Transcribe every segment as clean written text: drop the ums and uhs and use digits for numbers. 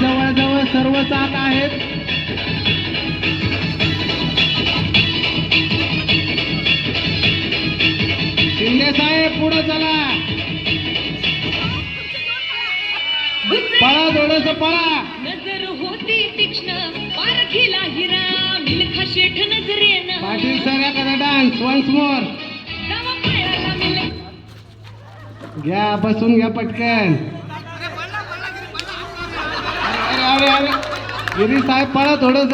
जवळजवळ सर्व चाक आहेत. शिंदे साहेब पुढे चला, पळा थोडस पळा. नजर होती तीक्ष्ण पारखीला हिरा मिल्खा शेठ नजरेनं. पाटील सर एखादा डान्स वन्स मोर गावा पायाला मिल्ख. घ्या, बसून घ्या पटकन. अरे अरे अरे गिरी साहेब पळा थोडस.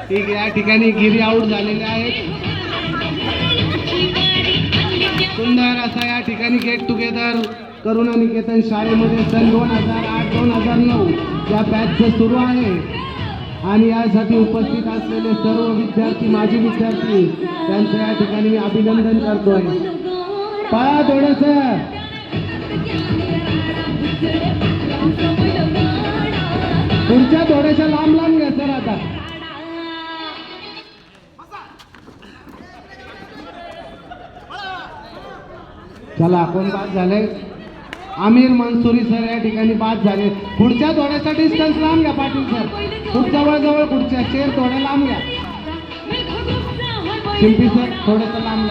ठीक आहे, या ठिकाणी गिरी आऊट झालेले आहेत. सुंदर असा या ठिकाणी गेट टुगेदर करुणा निकेतन शाळेमध्ये सन 2008-2009 या बॅचचं सुरू आहे. आणि यासाठी उपस्थित असलेले सर्व विद्यार्थी, माजी विद्यार्थी, त्यांचं या ठिकाणी मी अभिनंदन करतोय. पळा थोडस. पुढच्या थोड्याशा लांब लांब घ्या सर. आता चला, कोण बाद झाले? आमिर मंसुरी सर या ठिकाणी बाद झाले. पुढच्या थोड्यासा डिस्टन्स लांब घ्या पाटील सर. खूप जवळ पुढच्या चेअर थोड्या लांब घ्या. शिंपी सर थोडंसं लांब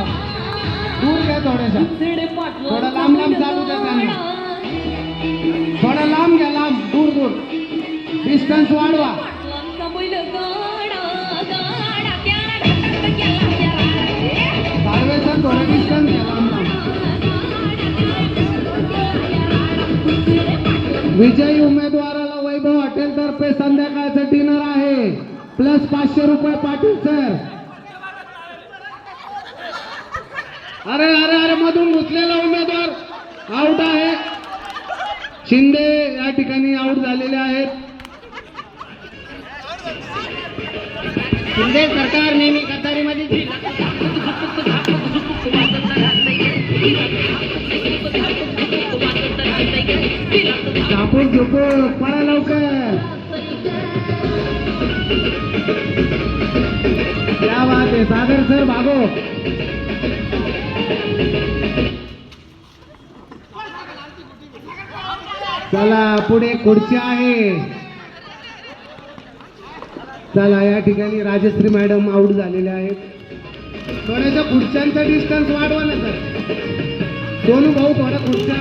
दूर घ्या. थोड्याशा थोडं लांब चालू द्या त्यांना. थोडं लांब घ्या, लांब दूर डिस्टन्स वाढवा. साळवे सर थोडं डिस्टन्स घ्या, लांब. विजयी उमेदवाराला वैभव हॉटेल तर्फे संध्याकाळचं डिनर आहे, प्लस 500 रुपये. पाटील सर. अरे अरे अरे मधून घुसलेला उमेदवार आउट आहे. शिंदे या ठिकाणी आउट झालेले आहेत. शिंदे सरकार नेहमी कतारीमध्ये झापून झोपून पळा लवकर. क्या बात आहे सागर सर, भागो. चला पुढे खुर्ची आहे. चला, या ठिकाणी राजश्री मॅडम आउट झालेले आहेत. थोड्याशा खुर्च्यांचा डिस्टन्स वाढवा ना सर. सोनू भाऊ थोडा खुर्च्या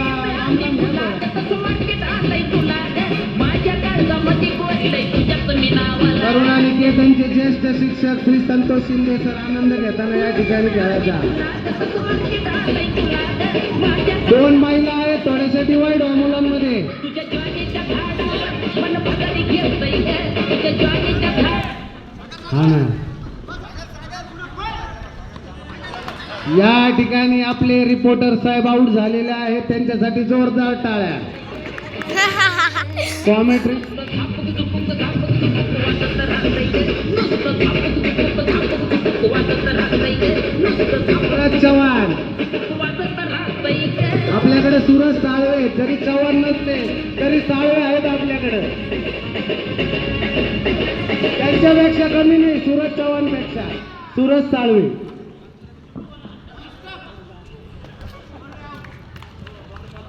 करुणा निकेतनचे ज्येष्ठ शिक्षक श्री संतोष शिंदे सर आनंद घेताना या ठिकाणी खेळायचा. 2 महिला आहेत, थोडेसे डिवाइड व्हा मुलांमध्ये. हा ना. या ठिकाणी आपले रिपोर्टर साहेब आउट झालेले आहेत, त्यांच्यासाठी जोरदार टाळ्या. कॉमेंट्री चव्हाण. आपल्याकडे सूरज साळवे, जरी चव्हाण नसते तरी साळवे आहेत आपल्याकडे. त्यांच्यापेक्षा कमी नाही, सूरज चव्हाण पेक्षा सूरज साळवे.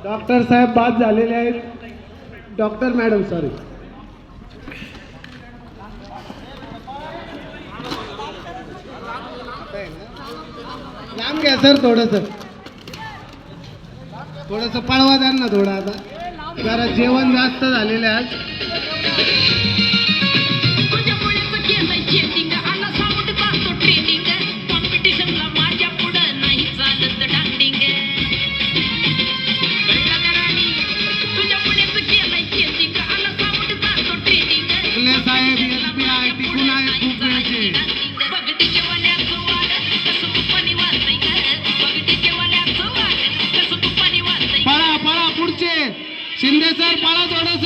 डॉक्टर साहेब बाद झालेले आहेत. Doctor madam sorry. लांब घ्या सर. थोडस पळवा द्या ना थोडं. आता जरा जेवण जास्त झालेलं आहे. साहेब SBI टिकून आहे खूप वेळचे. पळा पुढचे. शिंदे सर पळा थोडस.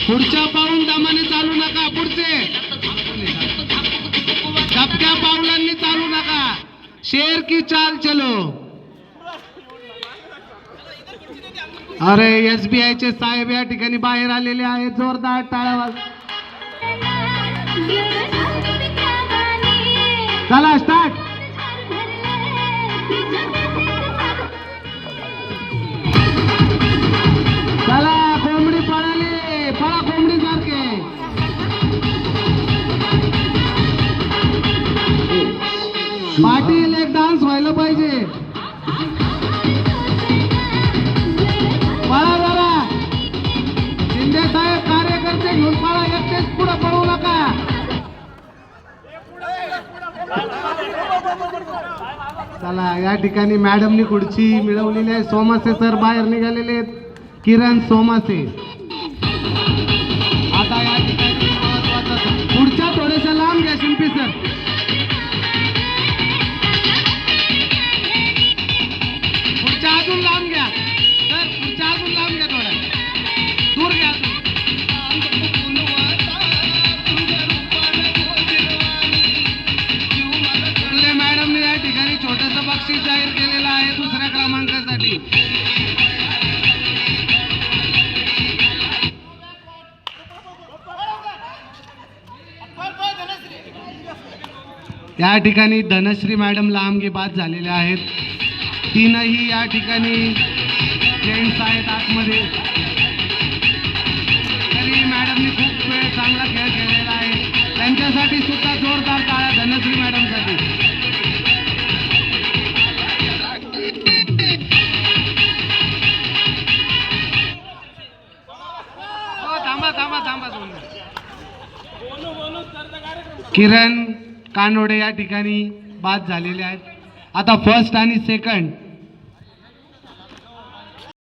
पुढच्या पाऊल दामाने चालू नका. पुढचे धपक्या पावलांनी चालू नका. शेर की चाल चलो. अरे SBI चे साहेब या ठिकाणी बाहेर आलेले आहेत. जोरदार टाळ्या वाजवा. चला स्टार्ट. पाटील एक डान्स व्हायला पाहिजे. पळा जरा शिंदे साहेब, कार्यकर्ते घेऊन पळा, एकटेच पुढे पळू नका. चला, या ठिकाणी मॅडमनी खुर्ची मिळवलेली आहे. सोमासे सर बाहेर निघालेले आहेत. किरण सोमासे. आता या ठिकाणी महत्वाचं, पुढच्या थोड्याशा लांब घ्या शिंपी सर. पुढच्या अजून लांब घ्या सर, पुढच्या अजून लांब घ्या, थोडा दूर घ्या. मॅडमने या ठिकाणी छोटंसं बक्षीस जाहीर केलेलं आहे दुसऱ्या क्रमांकासाठी. या ठिकाणी धनश्री मॅडम लांबगे बाद झालेल्या आहेत. तीनही या ठिकाणी जेंट्स आहेत आतमध्ये. तरी मॅडमनी खूप वेळ चांगला खेळ खेळलेला आहे. त्यांच्यासाठी सुद्धा जोरदार टाळ्या धनश्री मॅडमसाठी. थांबा थांबा थांबा. किरण कानोडे या ठिकाणी बाद झालेले आहेत. आता फर्स्ट आणि सेकंड